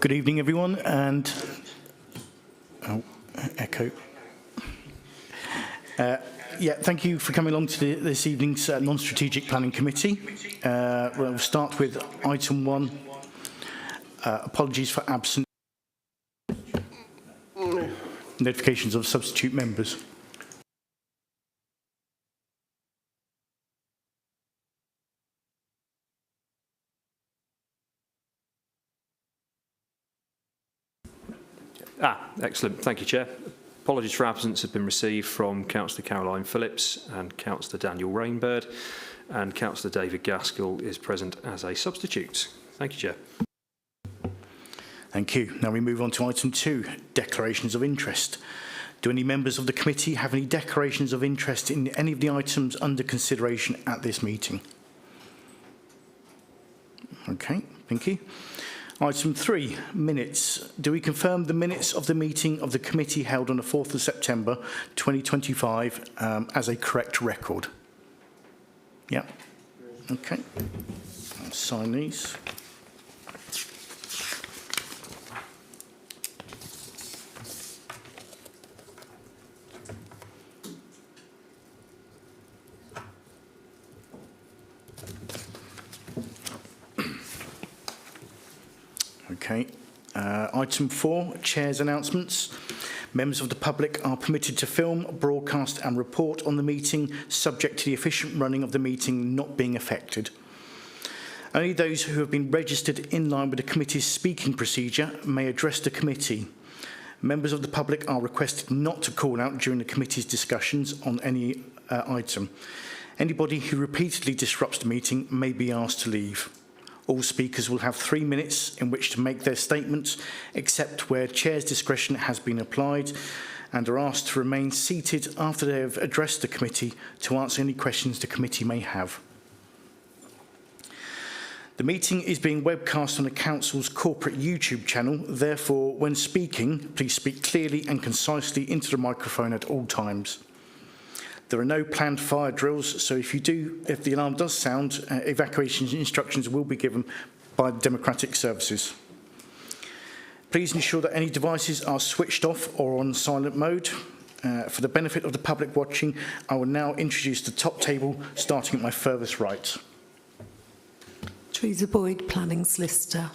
Good evening, everyone, and echo. Thank you for coming along to this evening's non-strategic planning committee. We'll start with item 1. Apologies for absent. Notifications of substitute members. Excellent. Thank you, Chair. Apologies for absence have been received from Councillor Caroline Phillips and Councillor Daniel Rainbird, and Councillor David Gaskell is present as a substitute. Thank you, Chair. Thank you. Now we move on to item 2, declarations of interest. Do any members of the committee have any declarations of interest in any of the items under consideration at this meeting? Okay, thank you. Item 3, minutes. Do we confirm the minutes of the meeting of the committee held on the 4th of September 2025 as a correct record? Yeah. Okay. I'll sign these. Okay. Item 4, Chair's announcements. Members of the public are permitted to film, broadcast and report on the meeting, subject to the efficient running of the meeting not being affected. Only those who have been registered in line with the committee's speaking procedure may address the committee. Members of the public are requested not to call out during the committee's discussions on any item. Anybody who repeatedly disrupts the meeting may be asked to leave. All speakers will have 3 minutes in which to make their statements, except where Chair's discretion has been applied, and are asked to remain seated after they have addressed the committee to answer any questions the committee may have. The meeting is being webcast on the Council's corporate YouTube channel. Therefore, when speaking, please speak clearly and concisely into the microphone at all times. There are no planned fire drills, so if the alarm does sound, evacuation instructions will be given by the Democratic Services. Please ensure that any devices are switched off or on silent mode. For the benefit of the public watching, I will now introduce the top table, starting at my furthest right. Teresa Boyd, Planning Solicitor.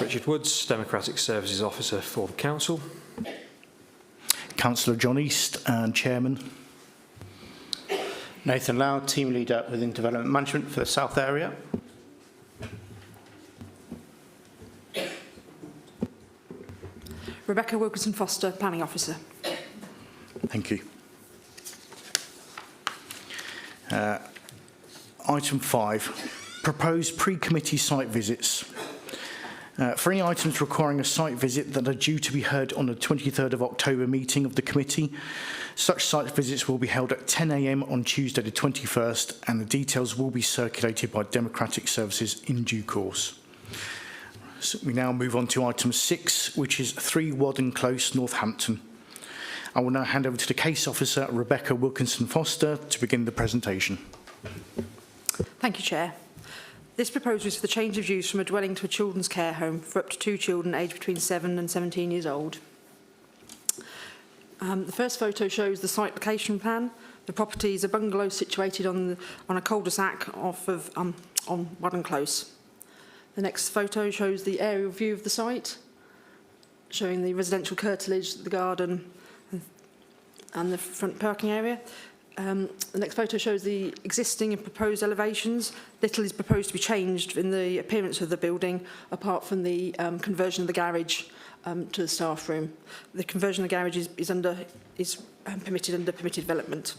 Richard Woods, Democratic Services Officer for the Council. Councillor John East and Chairman. Nathan Lau, Team Leader within Development Management for the South Area. Rebecca Wilkinson Foster, Planning Officer. Thank you. Item 5, proposed pre-committee site visits. For any items requiring a site visit that are due to be heard on the 23rd of October meeting of the committee, such site visits will be held at 10 a.m. on Tuesday the 21st, and the details will be circulated by Democratic Services in due course. So we now move on to item 6, which is 3 Wadden Close, Northampton. I will now hand over to the case officer, Rebecca Wilkinson Foster, to begin the presentation. Thank you, Chair. This proposal is for the change of use from a dwelling to a children's care home for up to 2 children aged between 7 and 17 years old. The first photo shows the site location plan. The property is a bungalow situated on a cul-de-sac off of on Wadden Close. The next photo shows the aerial view of the site, showing the residential curtilage, the garden, and the front parking area. The next photo shows the existing and proposed elevations. Little is proposed to be changed in the appearance of the building, apart from the conversion of the garage to the staff room. The conversion of the garage is permitted under permitted development.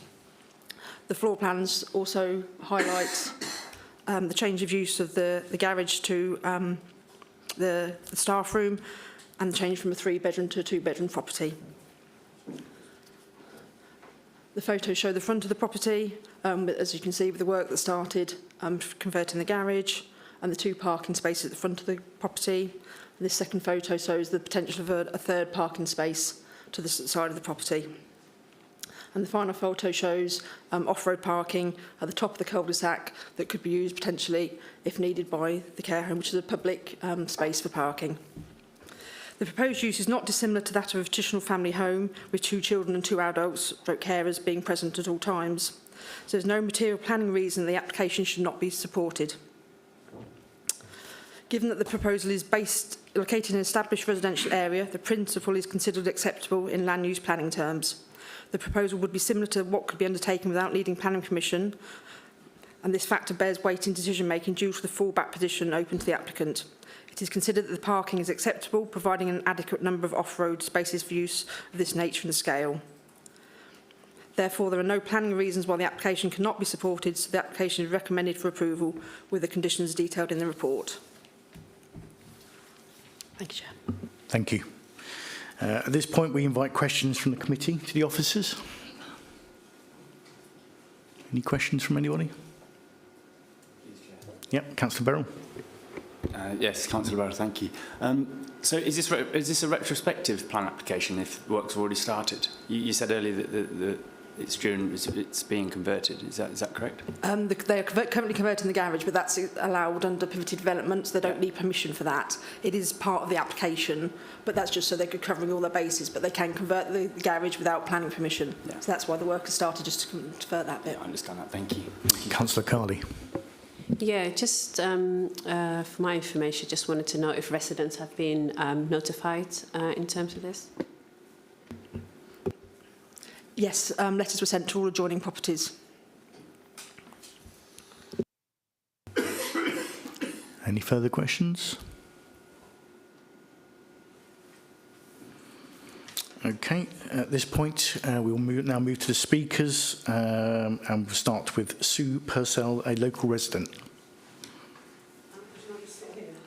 The floor plans also highlight the change of use of the garage to the staff room, and the change from a 3-bedroom to a 2-bedroom property. The photos show the front of the property, as you can see, with the work that started converting the garage and the 2 parking spaces at the front of the property. And this second photo shows the potential of a 3rd parking space to the side of the property. And the final photo shows off-road parking at the top of the cul-de-sac that could be used potentially, if needed, by the care home, which is a public space for parking. The proposed use is not dissimilar to that of a traditional family home, with 2 children and 2 adults, stroke carers, being present at all times. So there's no material planning reason the application should not be supported. Given that the proposal is located in an established residential area, the principle is considered acceptable in land use planning terms. The proposal would be similar to what could be undertaken without needing planning permission, and this factor bears weight in decision making due to the fallback position open to the applicant. It is considered that the parking is acceptable, providing an adequate number of off-road spaces for use of this nature and scale. Therefore, there are no planning reasons why the application cannot be supported, so the application is recommended for approval with the conditions detailed in the report. Thank you, Chair. Thank you. At this point, we invite questions from the committee to the officers. Any questions from anybody? Yep, Councillor Beryl. Yes, Councillor Barrow, thank you. So is this a retrospective plan application if work's already started? You said earlier that it's being converted. Is that correct? They are currently converting the garage, but that's allowed under pivoted developments. They don't need permission for that. It is part of the application, but that's just so they're covering all their bases. But they can convert the garage without planning permission. Yeah. So that's why the work has started, just to convert that bit. Yeah, I understand that. Thank you. Councillor Carley. Yeah, just for my information, just wanted to know if residents have been notified in terms of this. Yes, letters were sent to all adjoining properties. Any further questions? Okay, at this point, we will now move to the speakers, and we'll start with Sue Purcell, a local resident.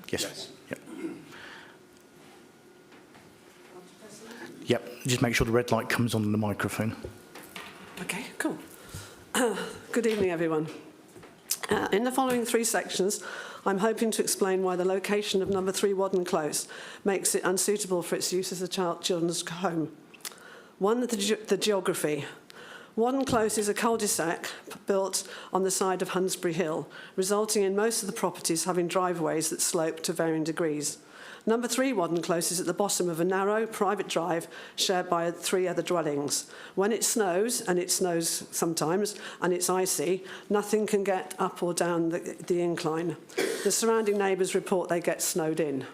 Yes. Yep. Yep, just make sure the red light comes on in the microphone. Okay, cool. Good evening, everyone. In the following 3 sections, I'm hoping to explain why the location of number 3 Wadden Close makes it unsuitable for its use as a children's home. 1, the geography. Wadden Close is a cul-de-sac built on the side of Hunsbury Hill, resulting in most of the properties having driveways that slope to varying degrees. Number 3 Wadden Close is at the bottom of a narrow private drive shared by 3 other dwellings. When it snows, and it snows sometimes, and it's icy, nothing can get up or down the incline. The surrounding neighbours report they get snowed in.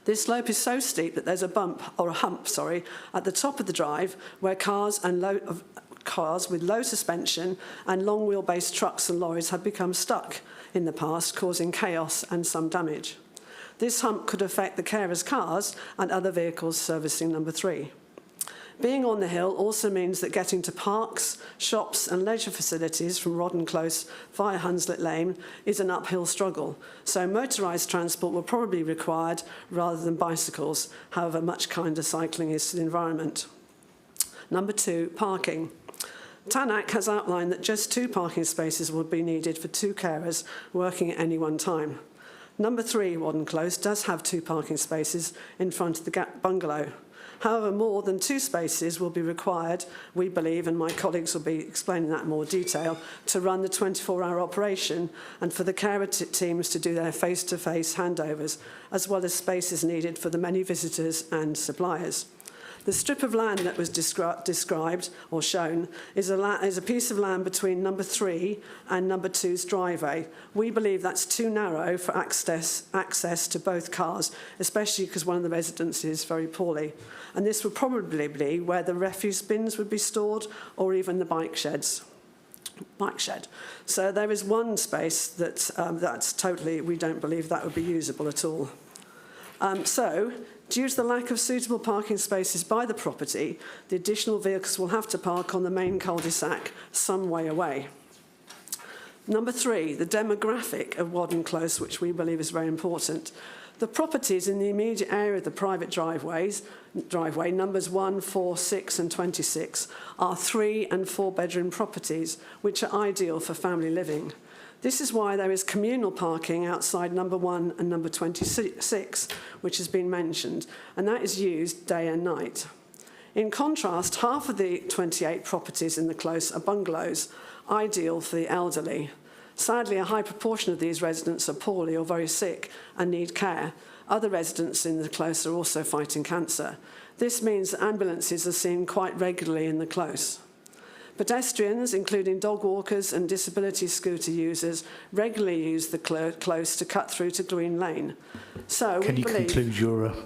This slope is so steep that there's a hump, at the top of the drive where cars with low suspension and long wheelbase trucks and lorries have become stuck in the past, causing chaos and some damage. This hump could affect the carers' cars and other vehicles servicing number 3. Being on the hill also means that getting to parks, shops and leisure facilities from Wadden Close via Hunslet Lane is an uphill struggle, so motorised transport will probably be required rather than bicycles, however much kinder cycling is to the environment. Number 2, parking. TANAC has outlined that just 2 parking spaces would be needed for 2 carers working at any one time. Number 3 Wadden Close does have 2 parking spaces in front of the bungalow. However, more than 2 spaces will be required, we believe, and my colleagues will be explaining that in more detail, to run the 24-hour operation and for the carer teams to do their face-to-face handovers, as well as spaces needed for the many visitors and suppliers. The strip of land that was described or shown is a piece of land between number 3 and number 2's driveway. We believe that's too narrow for access to both cars, especially because one of the residents is very poorly. And this would probably be where the refuse bins would be stored or even the bike shed. So there is one space that's totally, we don't believe that would be usable at all. Due to the lack of suitable parking spaces by the property, the additional vehicles will have to park on the main cul-de-sac some way away. Number 3, the demographic of Wadden Close, which we believe is very important. The properties in the immediate area of the private driveway, numbers 1, 4, 6 and 26, are 3 and 4 bedroom properties, which are ideal for family living. This is why there is communal parking outside number 1 and number 26, which has been mentioned, and that is used day and night. In contrast, half of the 28 properties in the close are bungalows, ideal for the elderly. Sadly, a high proportion of these residents are poorly or very sick and need care. Other residents in the close are also fighting cancer. This means that ambulances are seen quite regularly in the close. Pedestrians, including dog walkers and disability scooter users, regularly use the close to cut through to Green Lane. So Can we you believe... conclude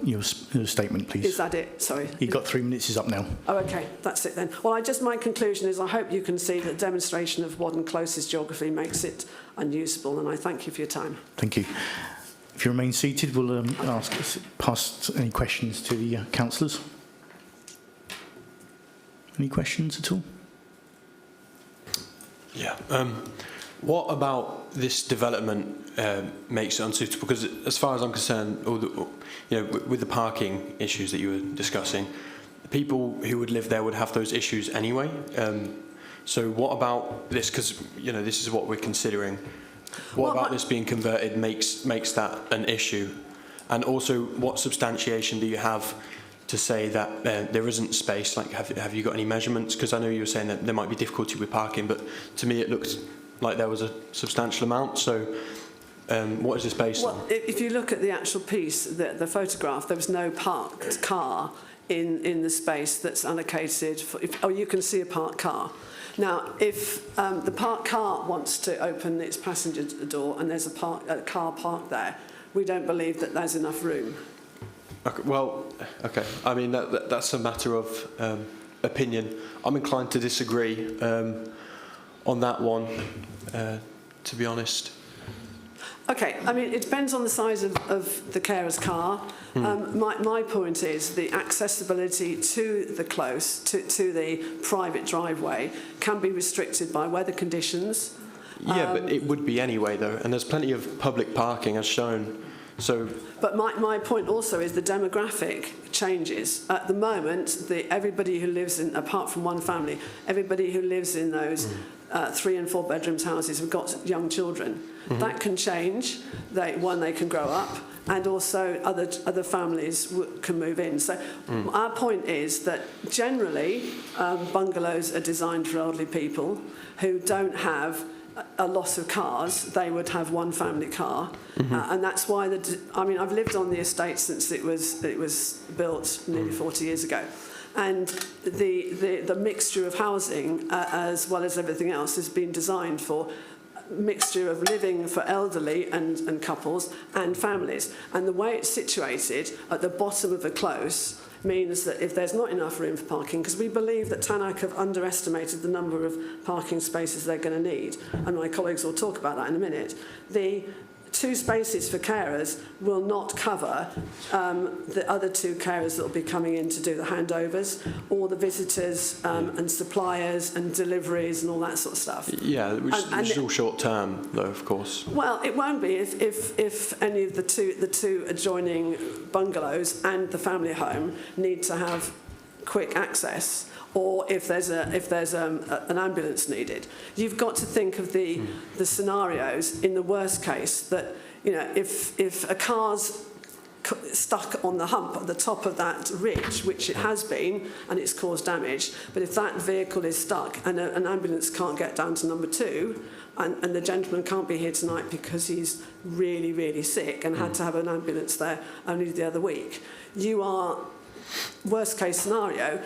your statement, please? Is that it? Sorry. You've got 3 minutes, is up now. Oh, okay, that's it then. Well, my conclusion is I hope you can see that demonstration of Wadden Close's geography makes it unusable, and I thank you for your time. Thank you. If you remain seated, we'll pass any questions to the councillors. Any questions at all? Yeah. What about this development makes it unsuitable? Because as far as I'm concerned, with the parking issues that you were discussing, people who would live there would have those issues anyway. So what about this? Because this is what we're considering. What about this being converted makes that an issue? And also, what substantiation do you have to say that there isn't space? Like, have you got any measurements? Because I know you were saying that there might be difficulty with parking, but to me it looked like there was a substantial amount. So what is this based on? Well, if you look at the actual piece, the photograph, there was no parked car in the space that's allocated for, you can see a parked car. Now, if the parked car wants to open its passenger door and there's a car parked there, we don't believe that there's enough room. Okay, well, okay. I mean, that's a matter of opinion. I'm inclined to disagree on that one, to be honest. Okay, I mean, it depends on the size of the carer's car. My point is the accessibility to the close, to the private driveway, can be restricted by weather conditions. Yeah, but it would be anyway, though, and there's plenty of public parking as shown. So, but my point also is the demographic changes. At the moment, everybody who lives in, apart from one family, everybody who lives in those 3 and 4 bedrooms houses have got young children. That can change. They can grow up, and also other families can move in. So our point is that generally bungalows are designed for elderly people who don't have a lot of cars. They would have one family car, and that's why I've lived on the estate since it was built nearly 40 years ago, and the mixture of housing as well as everything else has been designed for mixture of living for elderly and couples and families. And the way it's situated at the bottom of the close means that if there's not enough room for parking, because we believe that Tannock have underestimated the number of parking spaces they're going to need, and my colleagues will talk about that in a minute, the 2 spaces for carers will not cover the other 2 carers that will be coming in to do the handovers, or the visitors and suppliers and deliveries and all that sort of stuff. Yeah, which is all short term, though, of course. Well, it won't be if any of the two adjoining bungalows and the family home need to have quick access, or if there's an ambulance needed. You've got to think of the scenarios in the worst case that, if a car's stuck on the hump at the top of that ridge, which it has been, and it's caused damage, but if that vehicle is stuck and an ambulance can't get down to number 2, and the gentleman can't be here tonight because he's really, really sick and had to have an ambulance there only the other week, you are, worst case scenario,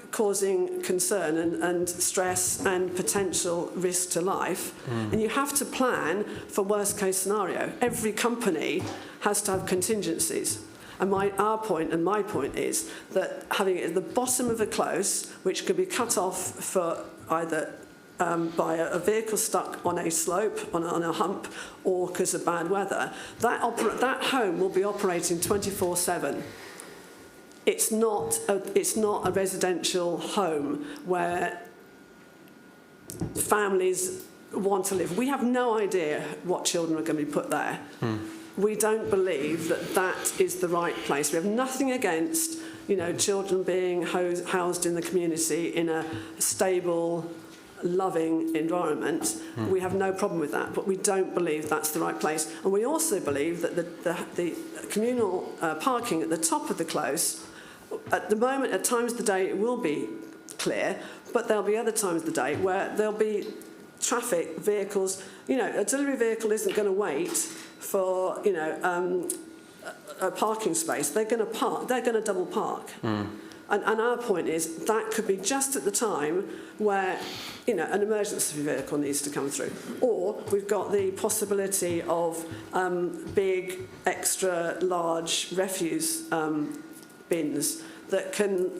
causing concern and stress and potential risk to life. And you have to plan for worst case scenario. Every company has to have contingencies. And our point and my point is that having it at the bottom of a close, which could be cut off for either by a vehicle stuck on a slope, on a hump, or because of bad weather, that home will be operating 24/7. It's not a residential home where families want to live. We have no idea what children are going to be put there. We don't believe that is the right place. We have nothing against, children being housed in the community in a stable, loving environment. We have no problem with that, but we don't believe that's the right place. And we also believe that the communal parking at the top of the close At the moment, at times of the day, it will be clear, but there'll be other times of the day where there'll be traffic, vehicles. You know, a delivery vehicle isn't going to wait for, you know, a parking space. They're going to park. They're going to double park. And our point is that could be just at the time where, you know, an emergency vehicle needs to come through. Or we've got the possibility of big, extra large refuse bins that can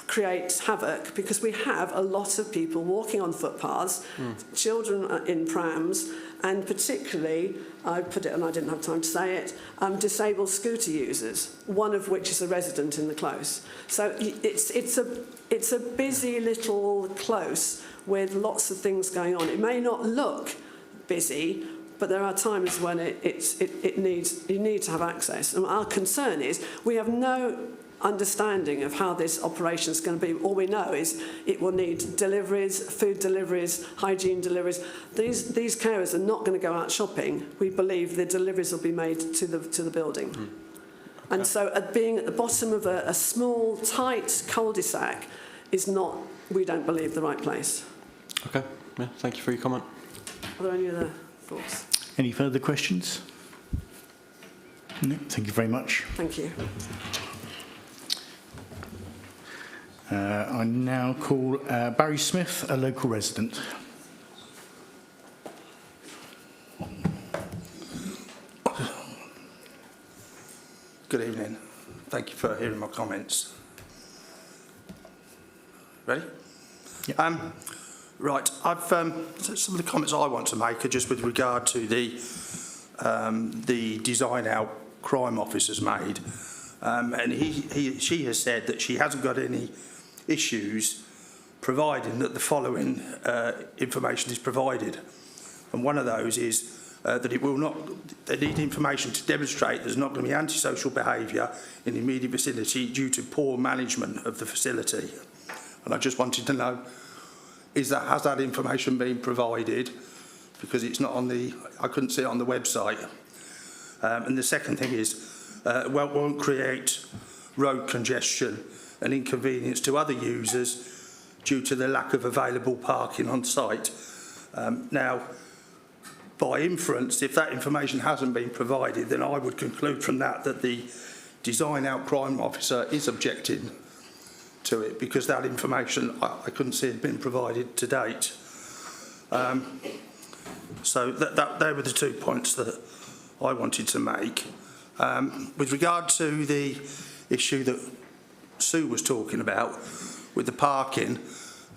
create havoc, because we have a lot of people walking on footpaths, children in prams, and particularly, I put it and I didn't have time to say it, disabled scooter users, one of which is a resident in the close. So it's a busy little close with lots of things going on. It may not look busy, but there are times when you need to have access. And our concern is we have no understanding of how this operation is going to be. All we know is it will need deliveries, food deliveries, hygiene deliveries. These carers are not going to go out shopping. We believe the deliveries will be made to the building. And so being at the bottom of a small, tight cul-de-sac is not, we don't believe, the right place. Okay, yeah, thank you for your comment. Are there any other thoughts? Any further questions? No, thank you very much. Thank you. I now call Barry Smith, a local resident. Good evening. Thank you for hearing my comments. Ready? Yep. Right. Some of the comments I want to make are just with regard to the design out crime officer's made, and she has said that she hasn't got any issues providing that the following information is provided, and one of those is that it will not. They need information to demonstrate there's not going to be antisocial behaviour in the immediate vicinity due to poor management of the facility. And I just wanted to know, has that information been provided? Because it's not on I couldn't see it on the website. And the second thing is, won't create road congestion and inconvenience to other users due to the lack of available parking on site. Now, by inference, if that information hasn't been provided, then I would conclude from that the design out crime officer is objecting to it, because that information I couldn't see had been provided to date. So they were the 2 points that I wanted to make. With regard to the issue that Sue was talking about with the parking,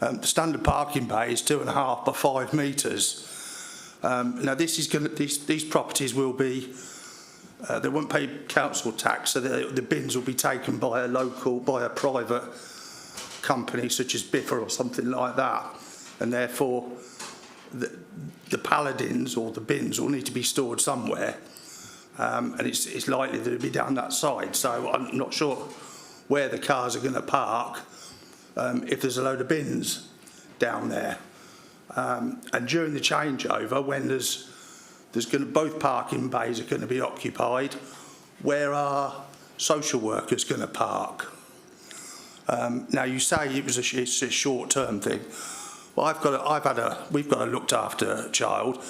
the standard parking bay is 2.5 by 5 metres. Now these properties will be, they won't pay council tax, so the bins will be taken by a private company such as Biffa or something like that, and therefore the paladins or the bins will need to be stored somewhere, and it's likely that it'll be down that side. So I'm not sure where the cars are going to park if there's a load of bins down there. And during the changeover, when there's going to, both parking bays are going to be occupied, where are social workers going to park? Now you say it's a short-term thing. Well, we've got a looked after child,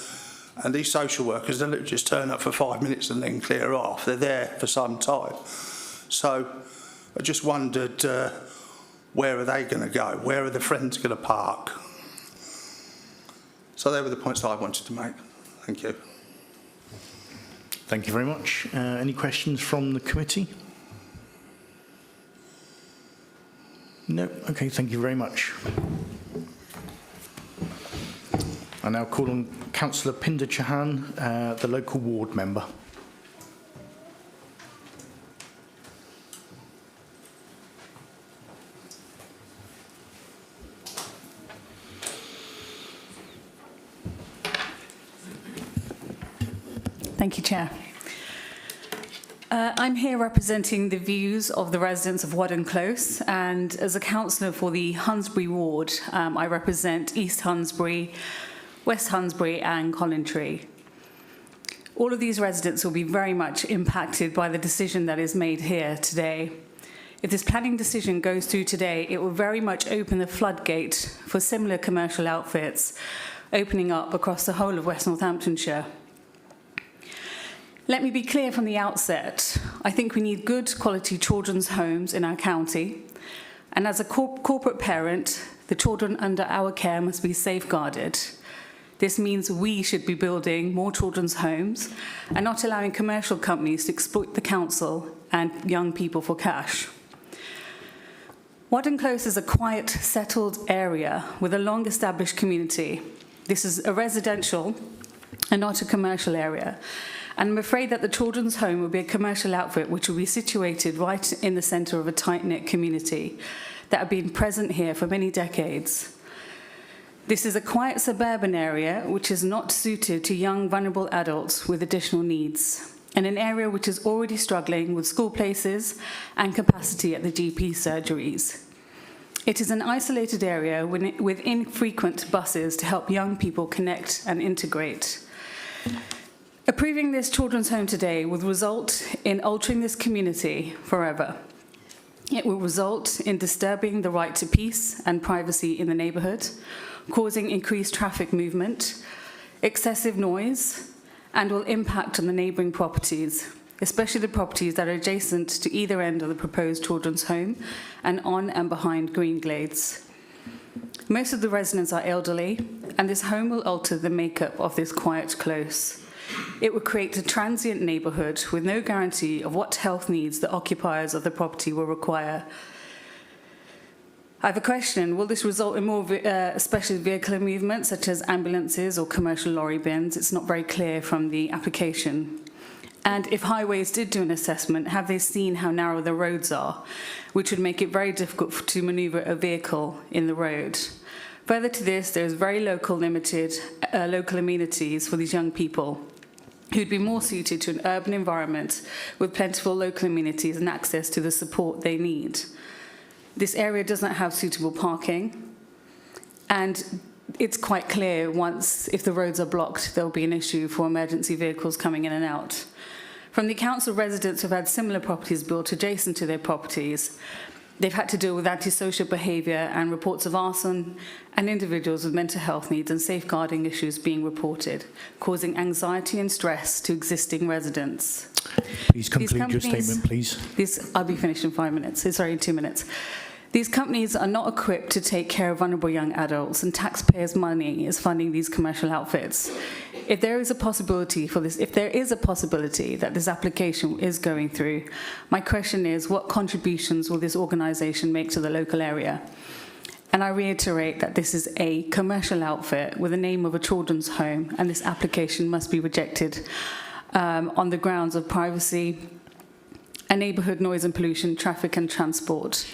and these social workers don't just turn up for 5 minutes and then clear off. They're there for some time. So I just wondered, where are they going to go? Where are the friends going to park? So they were the points that I wanted to make. Thank you. Thank you very much. Any questions from the committee? No? Okay, thank you very much. I now call on Councillor Pinder Chauhan, the local ward member. Thank you, Chair. I'm here representing the views of the residents of Wadden Close, and as a councillor for the Hunsbury ward, I represent East Hunsbury, West Hunsbury and Collingtree. All of these residents will be very much impacted by the decision that is made here today. If this planning decision goes through today, it will very much open the floodgate for similar commercial outfits opening up across the whole of West Northamptonshire. Let me be clear from the outset, I think we need good quality children's homes in our county, and as a corporate parent, the children under our care must be safeguarded. This means we should be building more children's homes and not allowing commercial companies to exploit the council and young people for cash. Wadden Close is a quiet, settled area with a long-established community. This is a residential and not a commercial area. And I'm afraid that the children's home will be a commercial outfit which will be situated right in the centre of a tight-knit community that have been present here for many decades. This is a quiet suburban area which is not suited to young, vulnerable adults with additional needs, and an area which is already struggling with school places and capacity at the GP surgeries. It is an isolated area with infrequent buses to help young people connect and integrate. Approving this children's home today will result in altering this community forever. It will result in disturbing the right to peace and privacy in the neighbourhood, causing increased traffic movement, excessive noise, and will impact on the neighbouring properties, especially the properties that are adjacent to either end of the proposed children's home and on and behind Green Glades. Most of the residents are elderly, and this home will alter the makeup of this quiet close. It will create a transient neighbourhood with no guarantee of what health needs the occupiers of the property will require. I have a question. Will this result in more special vehicular movements, such as ambulances or commercial lorry bins? It's not very clear from the application. And if Highways did do an assessment, have they seen how narrow the roads are, which would make it very difficult to manoeuvre a vehicle in the road? Further to this, there is very limited local amenities for these young people who'd be more suited to an urban environment with plentiful local amenities and access to the support they need. This area does not have suitable parking, and it's quite clear if the roads are blocked, there'll be an issue for emergency vehicles coming in and out. From the council, residents who've had similar properties built adjacent to their properties, they've had to deal with antisocial behaviour and reports of arson, and individuals with mental health needs and safeguarding issues being reported, causing anxiety and stress to existing residents. Please conclude your statement, please. I'll be finished in 5 minutes. Sorry, in 2 minutes. These companies are not equipped to take care of vulnerable young adults, and taxpayers' money is funding these commercial outfits. If there is a possibility that this application is going through, my question is, what contributions will this organisation make to the local area? And I reiterate that this is a commercial outfit with the name of a children's home, and this application must be rejected on the grounds of privacy, and neighbourhood noise and pollution, traffic and transport.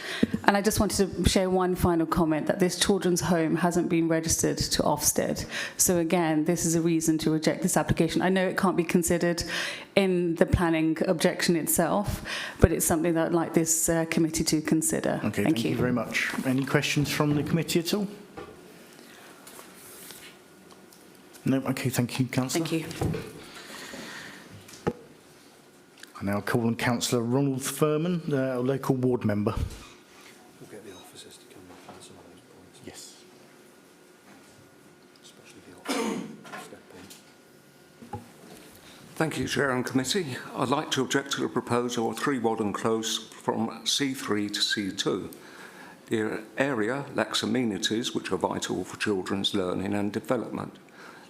And I just wanted to share one final comment, that this children's home hasn't been registered to Ofsted. So again, this is a reason to reject this application. I know it can't be considered in the planning objection itself, but it's something that I'd like this committee to consider. Okay, thank you very much. Any questions from the committee at all? No? Okay, thank you, Councillor. Thank you. I now call on Councillor Ronald Furman, a local ward member. We'll get the officers to come up on some of those points. Yes. Especially the officers step in. Thank you, Chair and Committee. I'd like to object to the proposal of 3 Wadden Close from C3 to C2. The area lacks amenities which are vital for children's learning and development.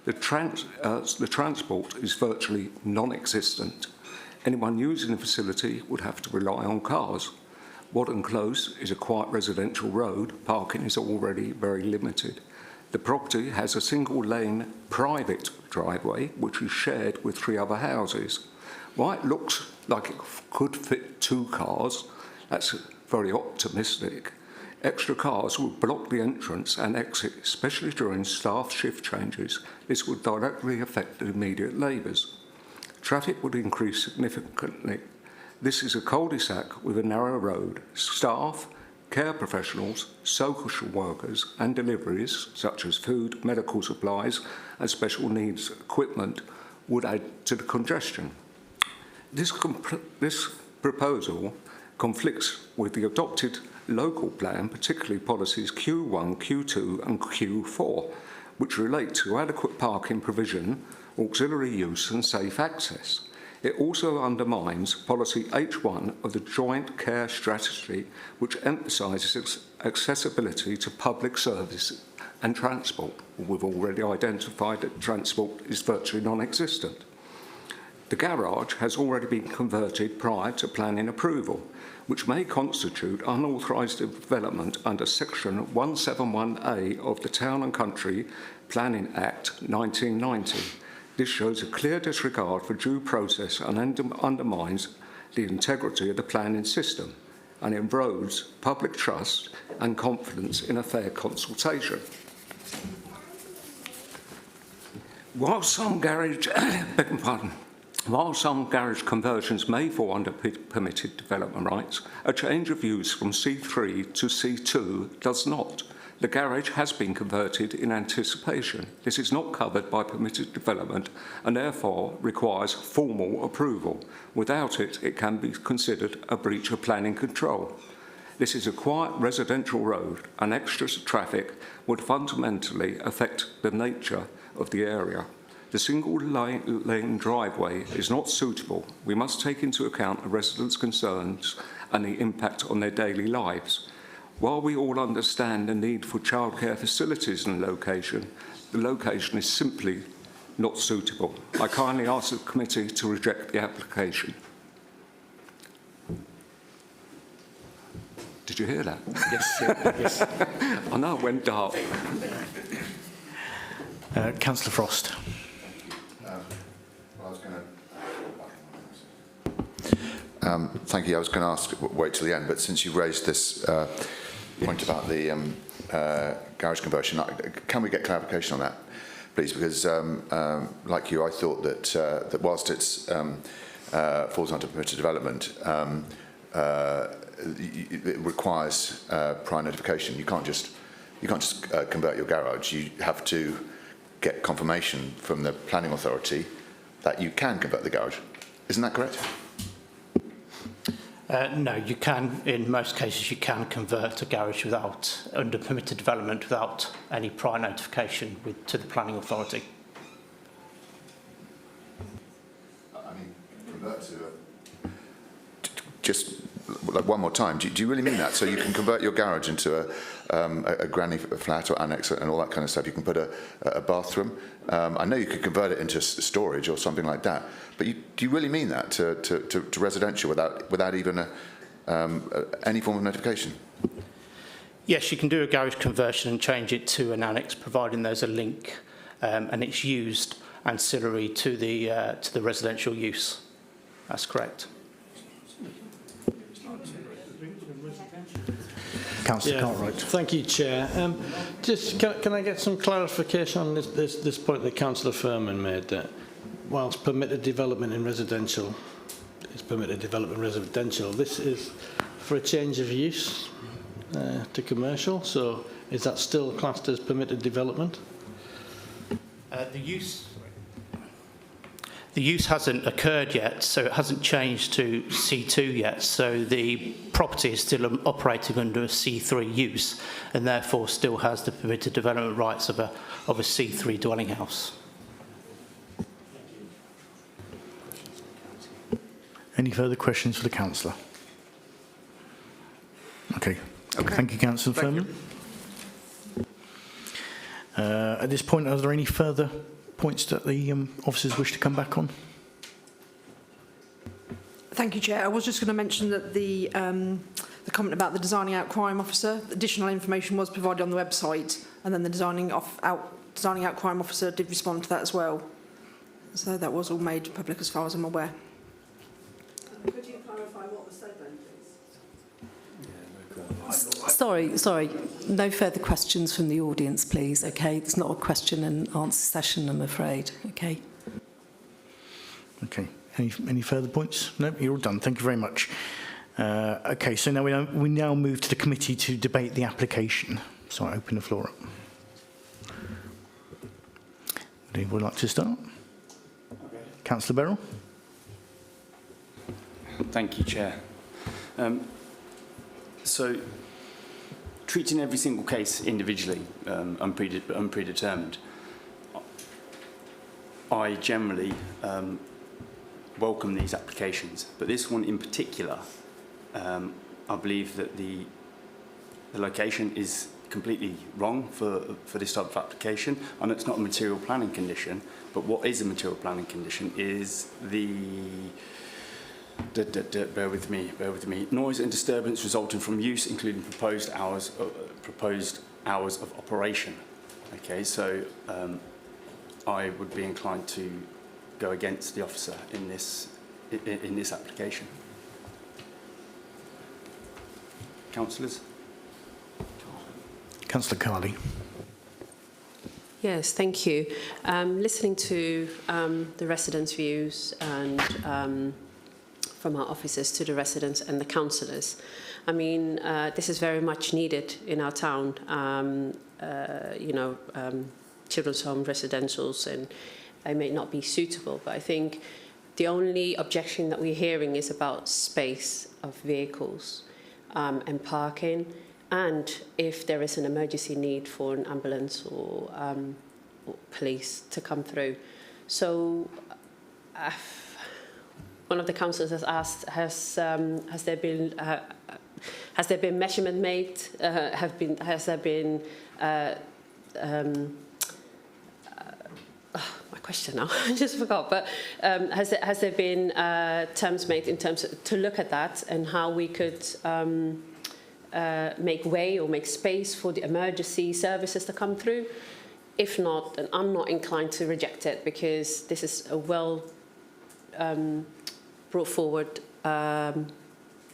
The transport is virtually non-existent. Anyone using the facility would have to rely on cars. Wadden Close is a quiet residential road. Parking is already very limited. The property has a single-lane private driveway which is shared with 3 other houses. While it looks like it could fit 2 cars, that's very optimistic. Extra cars would block the entrance and exit, especially during staff shift changes. This would directly affect the immediate labours. Traffic would increase significantly. This is a cul-de-sac with a narrow road. Staff, care professionals, social workers and deliveries such as food, medical supplies and special needs equipment would add to the congestion. This proposal conflicts with the adopted local plan, particularly policies Q1, Q2 and Q4, which relate to adequate parking provision, auxiliary use and safe access. It also undermines policy H1 of the Joint Care Strategy, which emphasises accessibility to public service and transport. We've already identified that transport is virtually non-existent. The garage has already been converted prior to planning approval, which may constitute unauthorised development under section 171A of the Town and Country Planning Act 1990. This shows a clear disregard for due process and undermines the integrity of the planning system and erodes public trust and confidence in a fair consultation. While some garage conversions may fall under permitted development rights, a change of use from C3 to C2 does not. The garage has been converted in anticipation. This is not covered by permitted development and therefore requires formal approval. Without it, it can be considered a breach of planning control. This is a quiet residential road and extra traffic would fundamentally affect the nature of the area. The single lane driveway is not suitable. We must take into account the residents' concerns and the impact on their daily lives. While we all understand the need for childcare facilities and location, the location is simply not suitable. I kindly ask the committee to reject the application. Did you hear that? Yes. Yes. I know it went dark. Councillor Frost. Thank you. I was going to ask, wait till the end, but since you've raised this point about the garage conversion, can we get clarification on that, please? Because, like you, I thought that whilst it falls under permitted development, it requires prior notification. You can't just convert your garage. You have to get confirmation from the planning authority that you can convert the garage. Isn't that correct? No, you can, in most cases, you can convert a garage under permitted development without any prior notification to the planning authority. I mean, convert to just like one more time. Do you really mean that? So you can convert your garage into a granny flat or annex and all that kind of stuff. You can put a bathroom. I know you could convert it into storage or something like that. But do you really mean that to residential without even any form of notification? Yes, you can do a garage conversion and change it to an annex, providing there's a link and it's used ancillary to the residential use. That's correct. Councillor Cartwright. Thank you, Chair. Just can I get some clarification on this point that Councillor Furman made, that whilst permitted development in residential is permitted development residential, this is for a change of use to commercial, so is that still classed as permitted development? The use hasn't occurred yet, so it hasn't changed to C2 yet. So the property is still operating under a C3 use, and therefore still has the permitted development rights of a C3 dwelling house. Any further questions for the councillor? Okay. Thank you, Councillor Furman. At this point, are there any further points that the officers wish to come back on? Thank you, Chair. I was just going to mention that the comment about the designing out crime officer, additional information was provided on the website, and then the designing out crime officer did respond to that as well. So that was all made public as far as I'm aware. Could you clarify what was said then, please? Sorry. No further questions from the audience, please. Okay, it's not a question and answer session, I'm afraid. Okay. Okay. Any further points? No, you're all done. Thank you very much. Okay, so now we now move to the committee to debate the application. So I open the floor up. Would anyone like to start? Okay. Councillor Beryl. Thank you, Chair. So, treating every single case individually, unpredetermined, I generally welcome these applications, but this one in particular, I believe that the location is completely wrong for this type of application. I know it's not a material planning condition, but what is a material planning condition is the bear with me. Noise and disturbance resulting from use, including proposed hours of operation. Okay, so I would be inclined to go against the officer in this application. Councillors? Councillor Carley. Yes, thank you. Listening to the residents' views and from our officers to the residents and the councillors, I mean, this is very much needed in our town. Children's home residentials, and they may not be suitable, but I think the only objection that we're hearing is about space of vehicles and parking, and if there is an emergency need for an ambulance or police to come through. So one of the councillors has asked, has there been measurement made? Has there been my question now, I just forgot, but has there been terms made in terms of, to look at that and how we could make way or make space for the emergency services to come through? If not, then I'm not inclined to reject it, because this is a well brought forward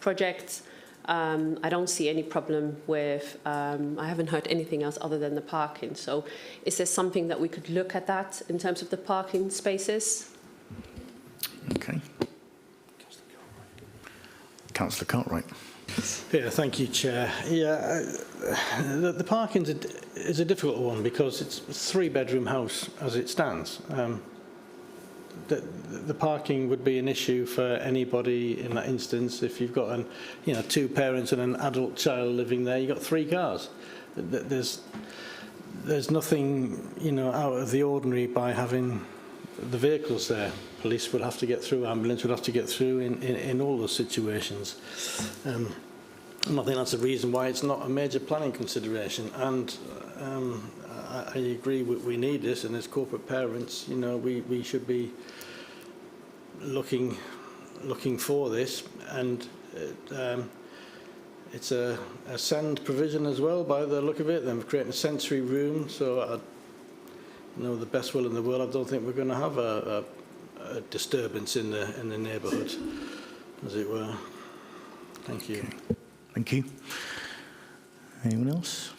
project. I don't see any problem with, I haven't heard anything else other than the parking. So is there something that we could look at that in terms of the parking spaces? Okay. Councillor Cartwright. Yeah, thank you, Chair. Yeah, the parking is a difficult one because it's a 3-bedroom house as it stands. The parking would be an issue for anybody in that instance. If you've got 2 parents and an adult child living there, you've got 3 cars. There's nothing out of the ordinary by having the vehicles there. Police would have to get through, ambulance would have to get through in all those situations. And I think that's a reason why it's not a major planning consideration. And I agree we need this, and as corporate parents, we should be looking for this, and it's a send provision as well by the look of it. They're creating a sensory room, so the best will in the world, I don't think we're going to have a disturbance in the neighbourhood, as it were. Thank you. Okay. Thank you. Anyone else?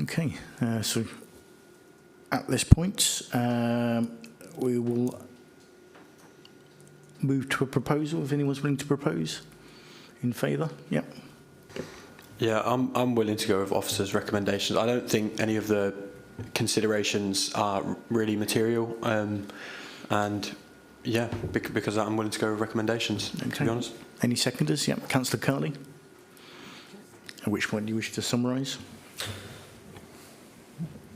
Okay, so at this point, we will move to a proposal. If anyone's willing to propose, in favour? Yep. Yeah, I'm willing to go with officers' recommendations. I don't think any of the considerations are really material, and yeah, because I'm willing to go with recommendations. Okay. To be honest. Any seconders? Yep. Councillor Carley. At which point do you wish to summarise?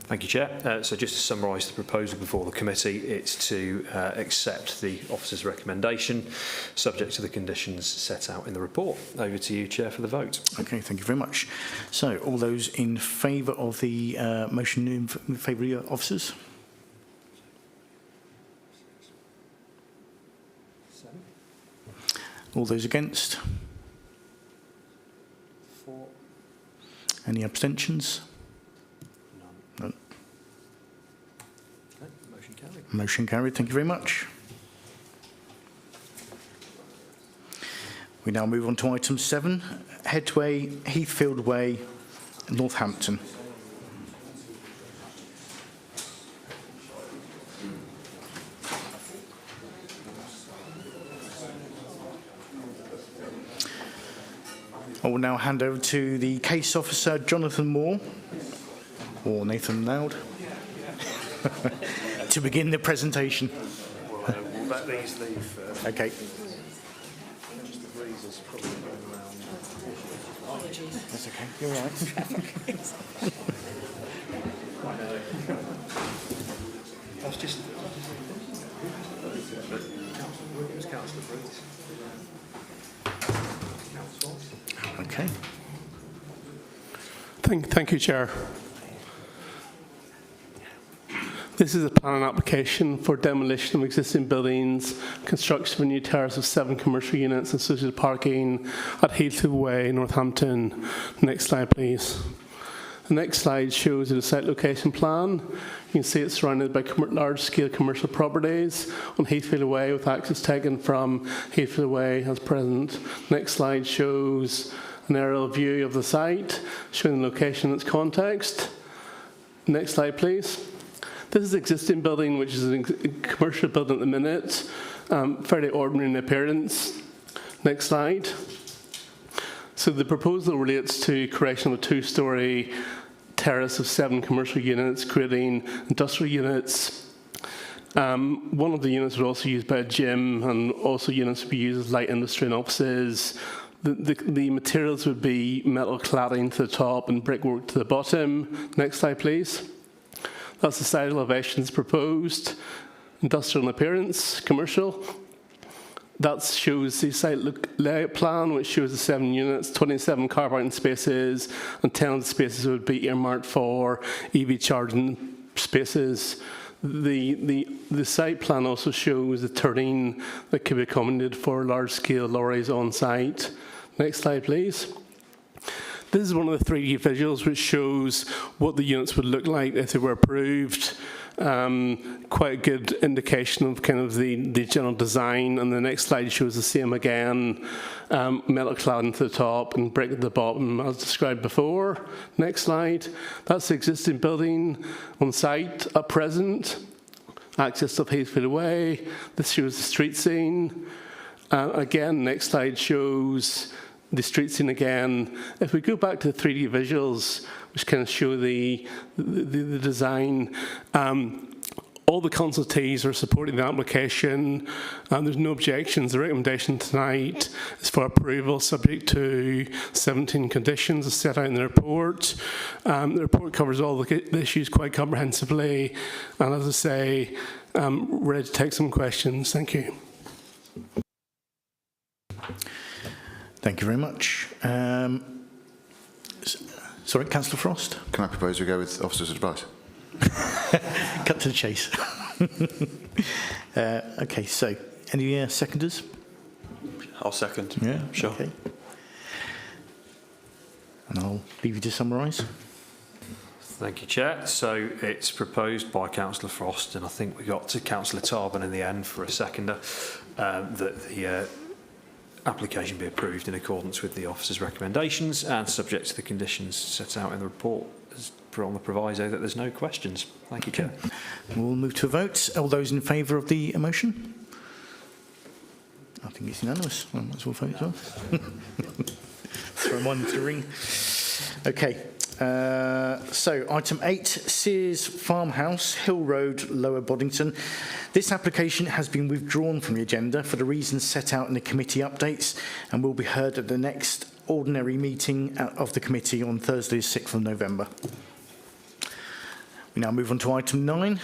Thank you, Chair. So just to summarise the proposal before the committee, it's to accept the officer's recommendation, subject to the conditions set out in the report. Over to you, Chair, for the vote. Okay, thank you very much. So, all those in favour of the motion, in favour of your officers? All those against? 4. Any abstentions? None. Okay, motion carried. Motion carried. Thank you very much. We now move on to item 7, Headway, Heathfield Way, Northampton. I will now hand over to the case officer, Jonathan Moore, or Nathan Loud, to begin the presentation. We'll let these leave first. Okay. That's okay, you're right. That's just... Okay. Thank you, Chair. This is a planning application for demolition of existing buildings, construction of a new terrace of 7 commercial units and associated parking at Heathfield Way, Northampton. Next slide, please. The next slide shows the site location plan. You can see it's surrounded by large-scale commercial properties on Heathfield Way, with access taken from Heathfield Way as present. Next slide shows an aerial view of the site, showing the location and its context. Next slide, please. This is the existing building, which is a commercial building at the minute, fairly ordinary in appearance. Next slide. So the proposal relates to creation of a 2-storey terrace of 7 commercial units, creating industrial units. One of the units was also used by a gym, and also units would be used as light industry and offices. The materials would be metal cladding to the top and brickwork to the bottom. Next slide, please. That's the site elevations proposed. Industrial in appearance, commercial. That shows the site layout plan, which shows the 7 units, 27 car parking spaces, and 10 of the spaces would be earmarked for EV charging spaces. The site plan also shows the turning that could be accommodated for large-scale lorries on site. Next slide, please. This is one of the 3D visuals which shows what the units would look like if they were approved. Quite a good indication of kind of the general design. And the next slide shows the same again, metal cladding to the top and brick at the bottom as described before. Next slide. That's the existing building on site at present. Access to Heathfield Way. This shows the street scene. Again, next slide shows the street scene again. If we go back to the 3D visuals, which kind of show the design, all the consultees are supporting the application. There's no objections. The recommendation tonight is for approval, subject to 17 conditions as set out in the report. The report covers all the issues quite comprehensively. And as I say, ready to take some questions. Thank you. Thank you very much. Sorry, Councillor Frost? Can I propose we go with officer's advice? Cut to the chase. Okay, so any seconders? I'll second. Yeah, sure. Okay. And I'll leave you to summarise. Thank you, Chair. So it's proposed by Councillor Frost, and I think we got to Councillor Tarbin in the end for a seconder, that the application be approved in accordance with the officer's recommendations and subject to the conditions set out in the report, as per on the proviso that there's no questions. Thank you, Chair. We'll move to a vote. All those in favour of the motion? I think it's unanimous. Well, might as well vote as well. Throw one into the ring. Okay. So item 8, Sears Farmhouse, Hill Road, Lower Boddington. This application has been withdrawn from the agenda for the reasons set out in the committee updates and will be heard at the next ordinary meeting of the committee on Thursday, 6th of November. We now move on to item 9,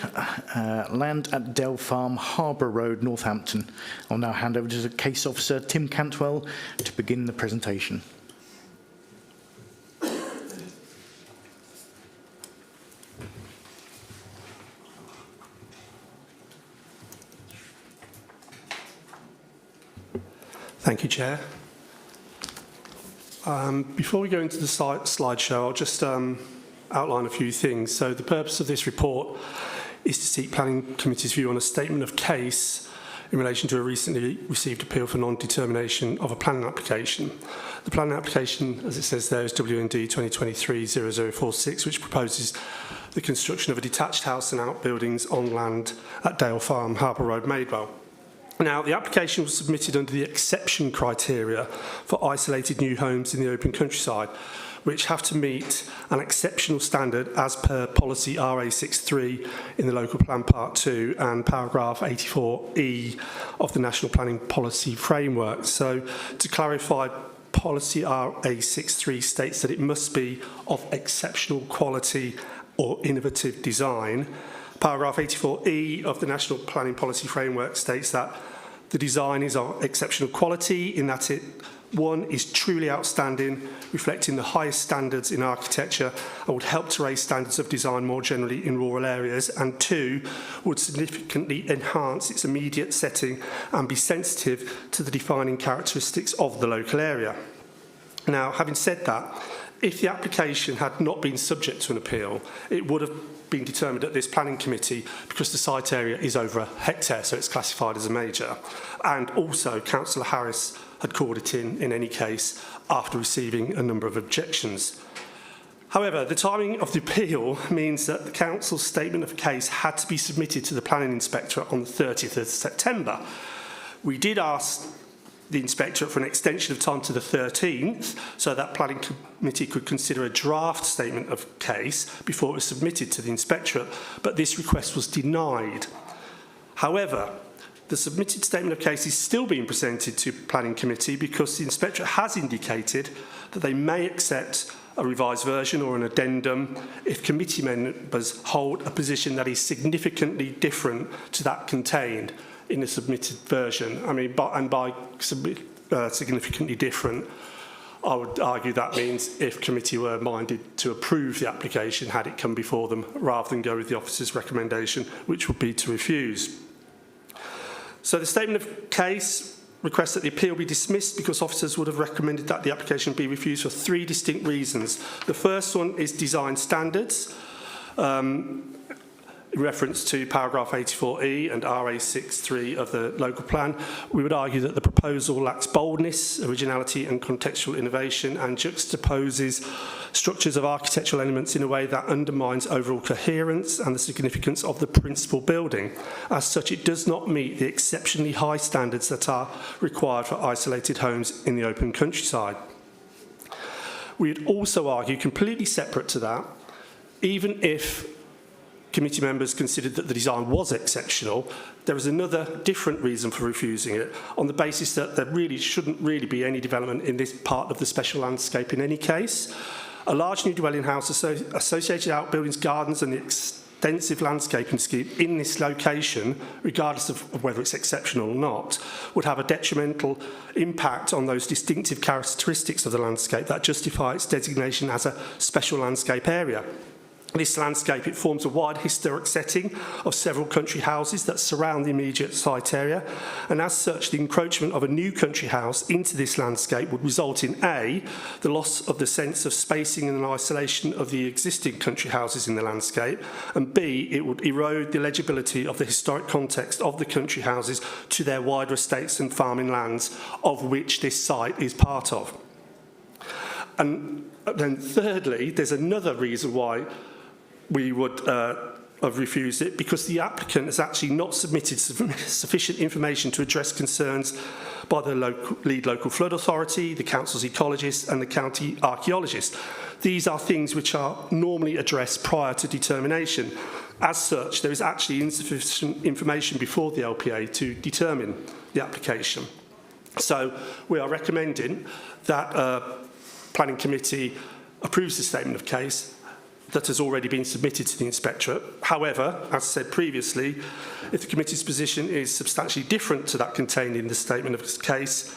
land at Dale Farm, Harbour Road, Northampton. I'll now hand over to the case officer, Tim Cantwell, to begin the presentation. Thank you, Chair. Before we go into the slideshow, I'll just outline a few things. So the purpose of this report is to seek Planning Committee's view on a statement of case in relation to a recently received appeal for non-determination of a planning application. The planning application, as it says there, is WND 2023-0046, which proposes the construction of a detached house and outbuildings on land at Dale Farm, Harbour Road, Maidwell. Now, the application was submitted under the exception criteria for isolated new homes in the open countryside, which have to meet an exceptional standard as per policy RA63 in the Local Plan Part 2 and paragraph 84E of the National Planning Policy Framework. So, to clarify, policy RA63 states that it must be of exceptional quality or innovative design. Paragraph 84E of the National Planning Policy Framework states that the design is of exceptional quality in that it, one, is truly outstanding, reflecting the highest standards in architecture and would help to raise standards of design more generally in rural areas, and two, would significantly enhance its immediate setting and be sensitive to the defining characteristics of the local area. Now, having said that, if the application had not been subject to an appeal, it would have been determined at this planning committee because the site area is over a hectare, so it's classified as a major. And also, Councillor Harris had called it in any case after receiving a number of objections. However, the timing of the appeal means that the council's statement of case had to be submitted to the planning inspectorate on the 30th of September. We did ask the inspectorate for an extension of time to the 13th so that planning committee could consider a draft statement of case before it was submitted to the inspectorate, but this request was denied. However, the submitted statement of case is still being presented to planning committee because the inspectorate has indicated that they may accept a revised version or an addendum if committee members hold a position that is significantly different to that contained in the submitted version. I mean, by significantly different, I would argue that means if committee were minded to approve the application had it come before them rather than go with the officer's recommendation, which would be to refuse. So the statement of case requests that the appeal be dismissed because officers would have recommended that the application be refused for three distinct reasons. The first one is design standards. In reference to paragraph 84E and RA63 of the local plan, we would argue that the proposal lacks boldness, originality and contextual innovation and juxtaposes structures of architectural elements in a way that undermines overall coherence and the significance of the principal building. As such, it does not meet the exceptionally high standards that are required for isolated homes in the open countryside. We would also argue, completely separate to that, even if committee members considered that the design was exceptional, there is another different reason for refusing it on the basis that there really shouldn't really be any development in this part of the special landscape in any case. A large new dwelling house, associated outbuildings, gardens and the extensive landscaping scheme in this location, regardless of whether it's exceptional or not, would have a detrimental impact on those distinctive characteristics of the landscape that justify its designation as a special landscape area. This landscape, it forms a wide historic setting of several country houses that surround the immediate site area, and as such, the encroachment of a new country house into this landscape would result in A, the loss of the sense of spacing and isolation of the existing country houses in the landscape, and B, it would erode the legibility of the historic context of the country houses to their wider estates and farming lands, of which this site is part of. And then thirdly, there's another reason why we would have refused it, because the applicant has actually not submitted sufficient information to address concerns by the lead local flood authority, the council's ecologist and the county archaeologist. These are things which are normally addressed prior to determination. As such, there is actually insufficient information before the LPA to determine the application. So we are recommending that planning committee approves the statement of case that has already been submitted to the inspectorate. However, as said previously, if the committee's position is substantially different to that contained in the statement of case,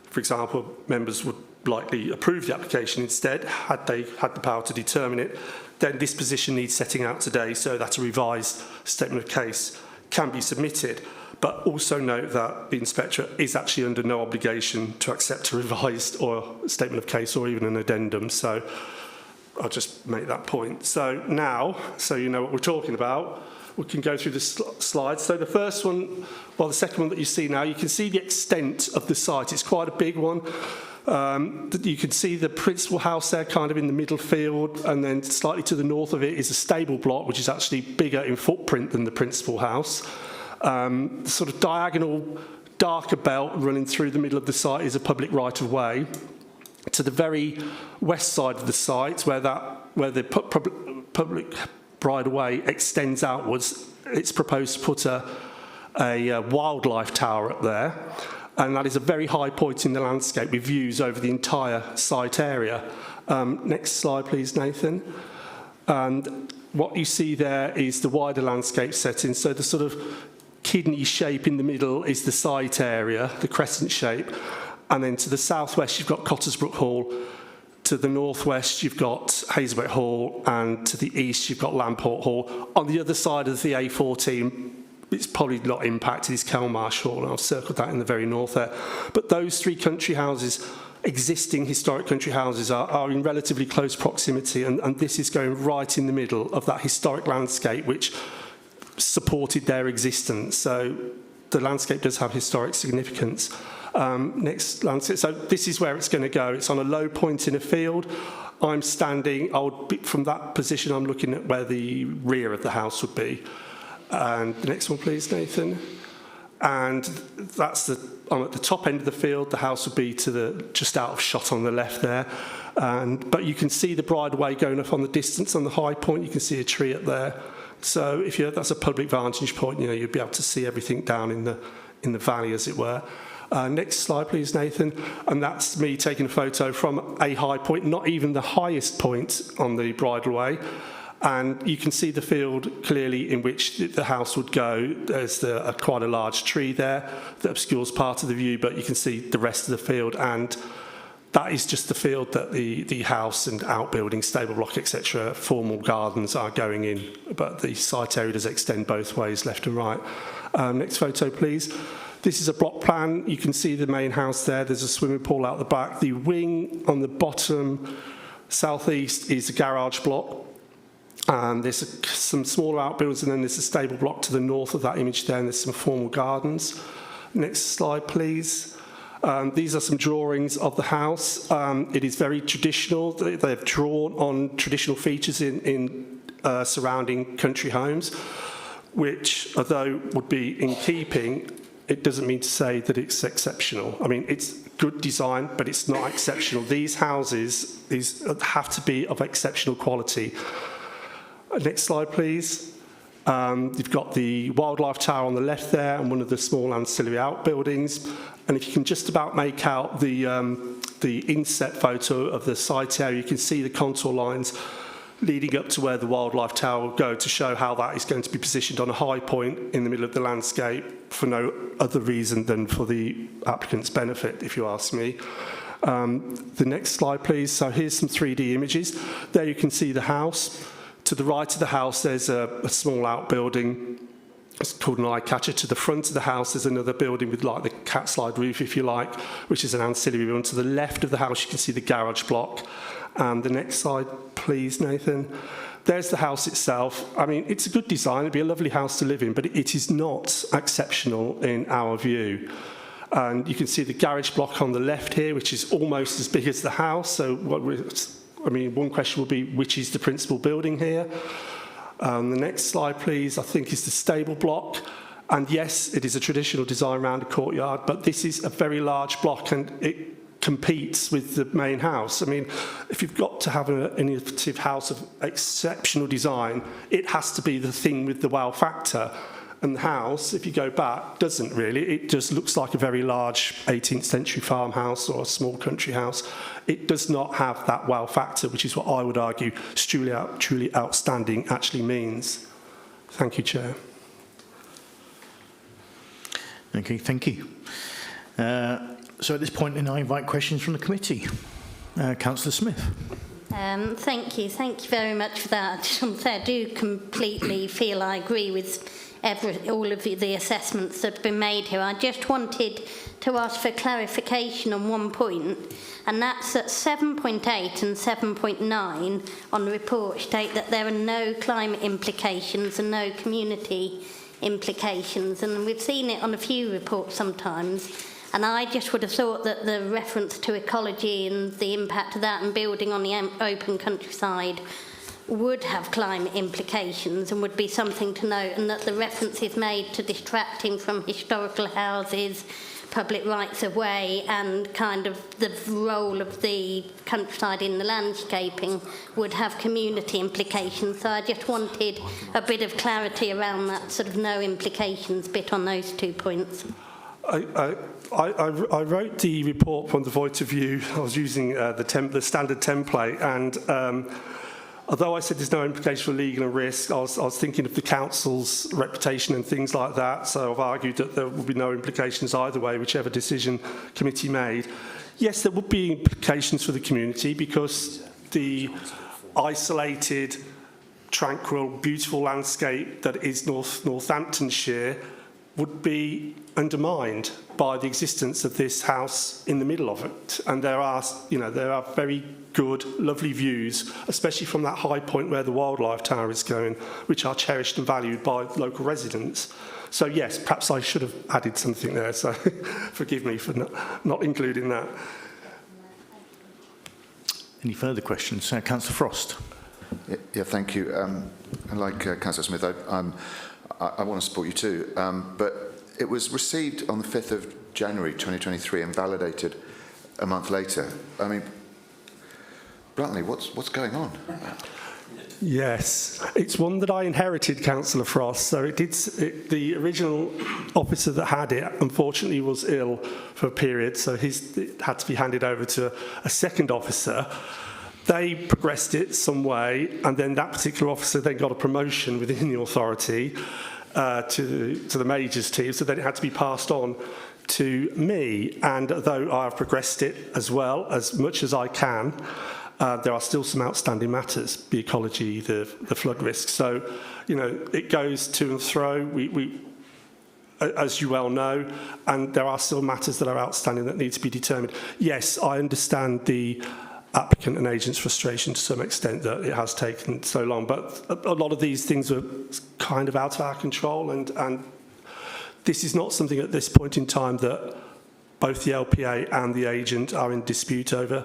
for example, members would likely approve the application instead, had they had the power to determine it, then this position needs setting out today so that a revised statement of case can be submitted. But also note that the inspectorate is actually under no obligation to accept a revised or statement of case or even an addendum. So I'll just make that point. So now, so you know what we're talking about, we can go through the slides. So the first one, well, the second one that you see now, you can see the extent of the site. It's quite a big one. You can see the principal house there kind of in the middle field, and then slightly to the north of it is a stable block, which is actually bigger in footprint than the principal house. Sort of diagonal darker belt running through the middle of the site is a public right-of-way. To the very west side of the site, where the public right-of-way extends outwards, it's proposed to put a wildlife tower up there, and that is a very high point in the landscape with views over the entire site area. Next slide, please, Nathan. And what you see there is the wider landscape setting. So the sort of kidney shape in the middle is the site area, the crescent shape. And then to the southwest, you've got Cottersbrook Hall. To the northwest, you've got Hazelbeck Hall. And to the east, you've got Lamport Hall. On the other side of the A14, it's probably not impacted, is Kelmarsh Hall. And I've circled that in the very north there. But those three country houses, existing historic country houses, are in relatively close proximity. And this is going right in the middle of that historic landscape, which supported their existence. So the landscape does have historic significance. Next landscape. So this is where it's going to go. It's on a low point in a field. I'm standing, from that position, I'm looking at where the rear of the house would be. And the next one, please, Nathan. And I'm at the top end of the field. The house would be just out of shot on the left there. But you can see the bridleway going up on the distance on the high point. You can see a tree up there. So that's a public vantage point. You'd be able to see everything down in the valley, as it were. Next slide, please, Nathan. And that's me taking a photo from a high point, not even the highest point on the bridleway. And you can see the field clearly in which the house would go. There's quite a large tree there that obscures part of the view, but you can see the rest of the field. And that is just the field that the house and outbuildings, stable block, etc., formal gardens are going in. But the site area does extend both ways, left and right. Next photo, please. This is a block plan. You can see the main house there. There's a swimming pool out the back. The wing on the bottom southeast is a garage block. There's some smaller outbuildings, and then there's a stable block to the north of that image there, and there's some formal gardens. Next slide, please. These are some drawings of the house. It is very traditional. They've drawn on traditional features in surrounding country homes, which, although would be in keeping, it doesn't mean to say that it's exceptional. I mean, it's good design, but it's not exceptional. These houses have to be of exceptional quality. Next slide, please. You've got the wildlife tower on the left there and one of the small ancillary outbuildings. And if you can just about make out the inset photo of the site area, you can see the contour lines leading up to where the wildlife tower will go, to show how that is going to be positioned on a high point in the middle of the landscape for no other reason than for the applicant's benefit, if you ask me. The next slide, please. So here's some 3D images. There you can see the house. To the right of the house, there's a small outbuilding. It's called an eye catcher. To the front of the house, there's another building with like the cat slide roof, if you like, which is an ancillary one. To the left of the house, you can see the garage block. And the next slide, please, Nathan. There's the house itself. I mean, it's a good design. It'd be a lovely house to live in, but it is not exceptional in our view. And you can see the garage block on the left here, which is almost as big as the house. So one question will be, which is the principal building here? The next slide, please, I think is the stable block. And yes, it is a traditional design around a courtyard, but this is a very large block, and it competes with the main house. I mean, if you've got to have an innovative house of exceptional design, it has to be the thing with the wow factor. And the house, if you go back, doesn't really. It just looks like a very large 18th century farmhouse or a small country house. It does not have that wow factor, which is what I would argue truly outstanding actually means. Thank you, Chair. Okay, thank you. So at this point, then I invite questions from the committee. Councillor Smith. Thank you very much for that. I do completely feel I agree with all of the assessments that have been made here. I just wanted to ask for clarification on one point, and that's that 7.8 and 7.9 on the report state that there are no climate implications and no community implications, and we've seen it on a few reports sometimes. And I just would have thought that the reference to ecology and the impact of that and building on the open countryside would have climate implications and would be something to note, and that the reference is made to distracting from historical houses, public rights of way, and kind of the role of the countryside in the landscaping would have community implications. So I just wanted a bit of clarity around that sort of no implications bit on those 2 points. I wrote the report from the point of view, I was using the standard template, and although I said there's no implication for legal and risk, I was thinking of the council's reputation and things like that, so I've argued that there would be no implications either way, whichever decision committee made. Yes, there would be implications for the community because the isolated, tranquil, beautiful landscape that is Northamptonshire would be undermined by the existence of this house in the middle of it. And there are very good, lovely views, especially from that high point where the wildlife tower is going, which are cherished and valued by local residents. So yes, perhaps I should have added something there, so forgive me for not including that. Any further questions? Councillor Frost. Yeah, thank you. Like Councillor Smith, I want to support you too, but it was received on the 5th of January 2023 and validated a month later. I mean, bluntly, what's going on? Yes, it's one that I inherited, Councillor Frost. So the original officer that had it, unfortunately, was ill for a period, so it had to be handed over to a second officer. They progressed it some way, and then that particular officer then got a promotion within the authority to the majors team, so then it had to be passed on to me. And though I've progressed it as well, as much as I can, there are still some outstanding matters, the ecology, the flood risk. So, it goes to and fro. We as you well know, and there are still matters that are outstanding that need to be determined. Yes, I understand the applicant and agent's frustration to some extent that it has taken so long, but a lot of these things are kind of out of our control, and this is not something at this point in time that both the LPA and the agent are in dispute over,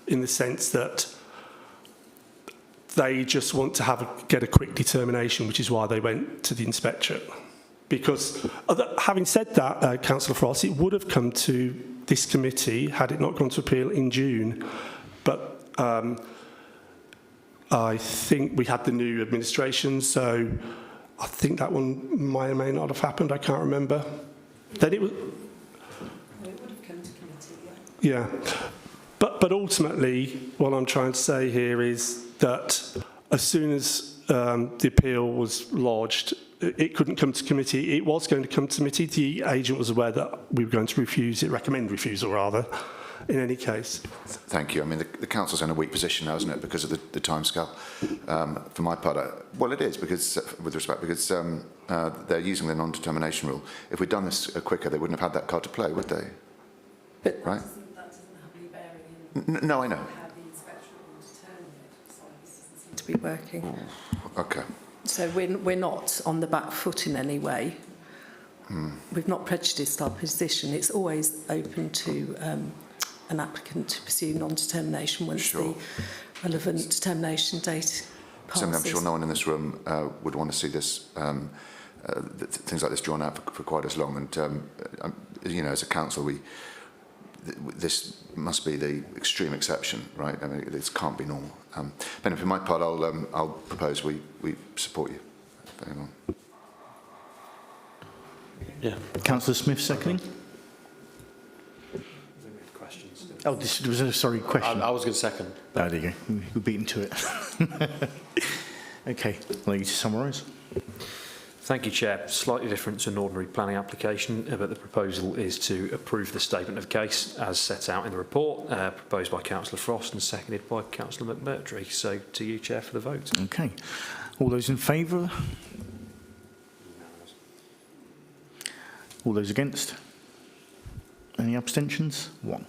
in the sense that they just want to get a quick determination, which is why they went to the inspectorate. Because having said that, Councillor Frost, it would have come to this committee had it not gone to appeal in June. But I think we had the new administration, so I think that one may or may not have happened. I can't remember. Then it would have come to committee, yeah. But ultimately, what I'm trying to say here is that as soon as the appeal was lodged, it couldn't come to committee. It was going to come to committee. The agent was aware that we were going to recommend refusal rather. In any case. Thank you. I mean, the council's in a weak position now, isn't it, because of the timescale? For my part, well, it is, because, with respect, because they're using the non-determination rule. If we'd done this quicker, they wouldn't have had that card to play, would they? But right? that doesn't have any bearing in no, I know. how the inspection will determine it. So this doesn't seem to be working. Okay. So we're not on the back foot in any way. We've not prejudiced our position. It's always open to an applicant to pursue non-determination once the relevant determination date passes. I'm sure no one in this room would want to see this, things like this drawn out for quite as long. And, as a council, this must be the extreme exception, right? I mean, this can't be normal. But for my part, I'll propose we support you. Yeah. Councillor Smith, seconding. Oh, this was a question. I was going to second. Oh, there you go. We're beaten to it. Okay, I'll let you to summarise. Thank you, Chair. Slightly different to an ordinary planning application, but the proposal is to approve the statement of case as set out in the report, proposed by Councillor Frost and seconded by Councillor McMurtry. So to you, Chair, for the vote. Okay. All those in favour? All those against? Any abstentions? One.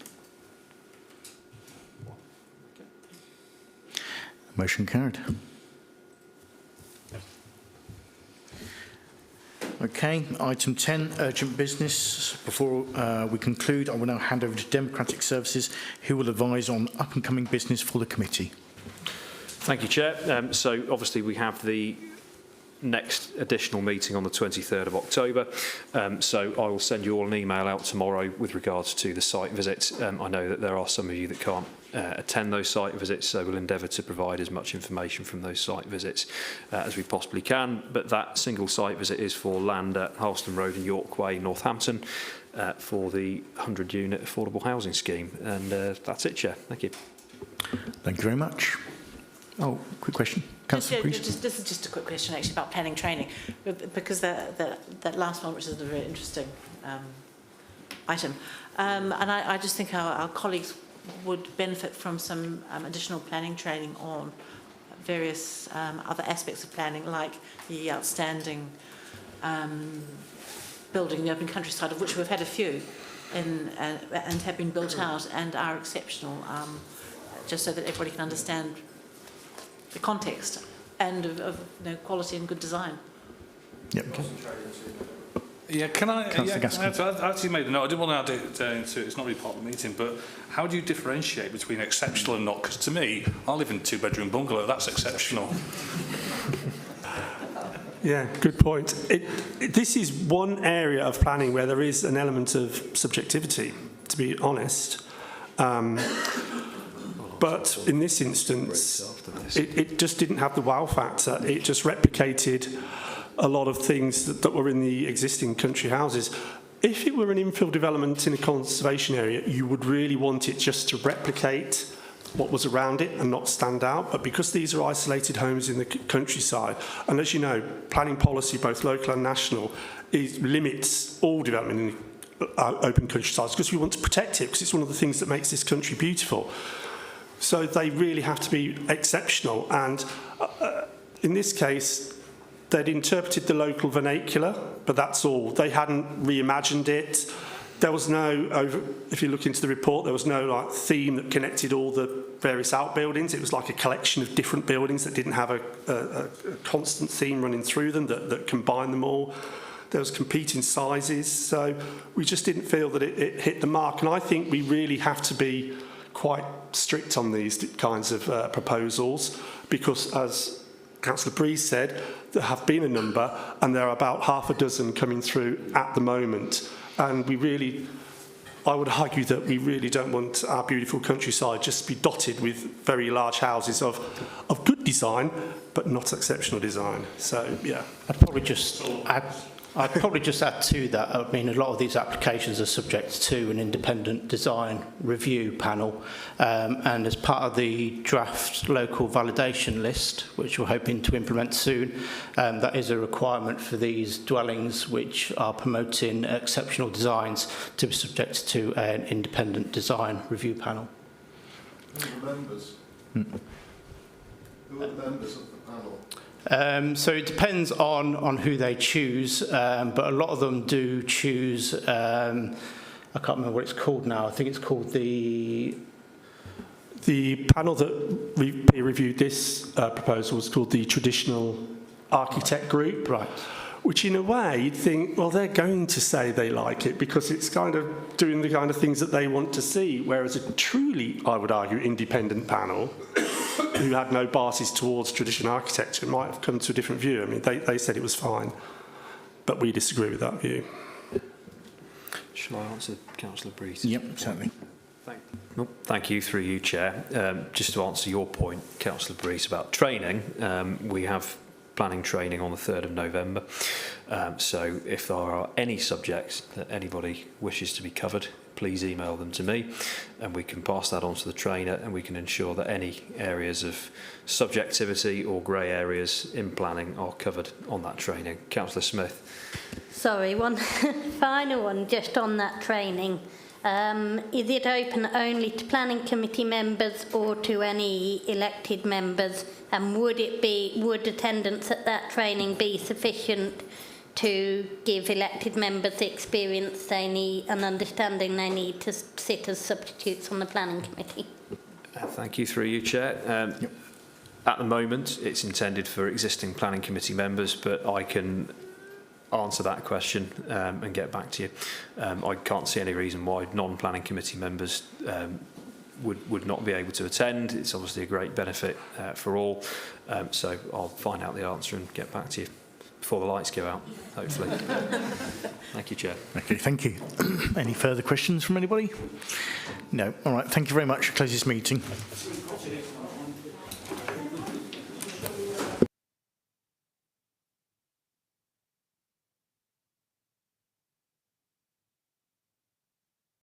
Motion carried. Okay, item 10, urgent business. Before we conclude, I will now hand over to Democratic Services, who will advise on up-and-coming business for the committee. Thank you, Chair. So obviously we have the next additional meeting on the 23rd of October. So I will send you all an email out tomorrow with regards to the site visits. I know that there are some of you that can't attend those site visits, so we'll endeavour to provide as much information from those site visits as we possibly can. But that single site visit is for land at Harleston Road and York Way, Northampton, for the 100-unit affordable housing scheme. And that's it, Chair. Thank you. Thank you very much. Oh, quick question. Councillor Priest. This is just a quick question actually about planning training, because that last one, which is a very interesting item, and I just think our colleagues would benefit from some additional planning training on various other aspects of planning, like the outstanding building in the open countryside, of which we've had a few and have been built out and are exceptional, just so that everybody can understand the context and of quality and good design. Yep. Yeah, can I? Councillor Gaskell. I actually made a note. I didn't want to add it into it. It's not really part of the meeting, but how do you differentiate between exceptional and not? Because to me, I live in a 2-bedroom bungalow. That's exceptional. Yeah, good point. This is one area of planning where there is an element of subjectivity, to be honest. But in this instance, it just didn't have the wow factor. It just replicated a lot of things that were in the existing country houses. If it were an infill development in a conservation area, you would really want it just to replicate what was around it and not stand out. But because these are isolated homes in the countryside, and as you know, planning policy, both local and national, limits all development in open countrysides because we want to protect it, because it's one of the things that makes this country beautiful. So they really have to be exceptional. And in this case, they'd interpreted the local vernacular, but that's all. They hadn't reimagined it. There was no, if you look into the report, there was no theme that connected all the various outbuildings. It was like a collection of different buildings that didn't have a constant theme running through them that combined them all. There was competing sizes. So we just didn't feel that it hit the mark. And I think we really have to be quite strict on these kinds of proposals, because as Councillor Breeze said, there have been a number and there are about half a dozen coming through at the moment, and I would argue that we really don't want our beautiful countryside just to be dotted with very large houses of good design but not exceptional design. So yeah, I'd probably just add to that. I mean, a lot of these applications are subject to an independent design review panel, and as part of the draft local validation list, which we're hoping to implement soon, that is a requirement for these dwellings which are promoting exceptional designs to be subject to an independent design review panel. Who are the members? Who are the members of the panel? So it depends on who they choose, but a lot of them do choose, I can't remember what it's called now, I think it's called the panel that reviewed this proposal was called the Traditional Architect Group. Right. Which in a way you'd think, well, they're going to say they like it because it's kind of doing the kind of things that they want to see, whereas a truly, I would argue, independent panel who had no biases towards traditional architecture might have come to a different view. I mean, they said it was fine, but we disagree with that view. Shall I answer Councillor Breeze? Yep, certainly. Thank you, through you, Chair. Just to answer your point, Councillor Breeze, about training, we have planning training on the 3rd of November. So if there are any subjects that anybody wishes to be covered, please email them to me and we can pass that on to the trainer, and we can ensure that any areas of subjectivity or grey areas in planning are covered on that training. Councillor Smith. Sorry, one final one just on that training. Is it open only to planning committee members or to any elected members? And would attendance at that training be sufficient to give elected members the experience they need and understanding they need to sit as substitutes on the planning committee? Thank you, through you, Chair. At the moment, it's intended for existing planning committee members, but I can answer that question and get back to you. I can't see any reason why non-planning committee members would not be able to attend. It's obviously a great benefit for all. So I'll find out the answer and get back to you before the lights go out, hopefully. Thank you, Chair. Okay, thank you. Any further questions from anybody? No. All right, thank you very much. Close this meeting.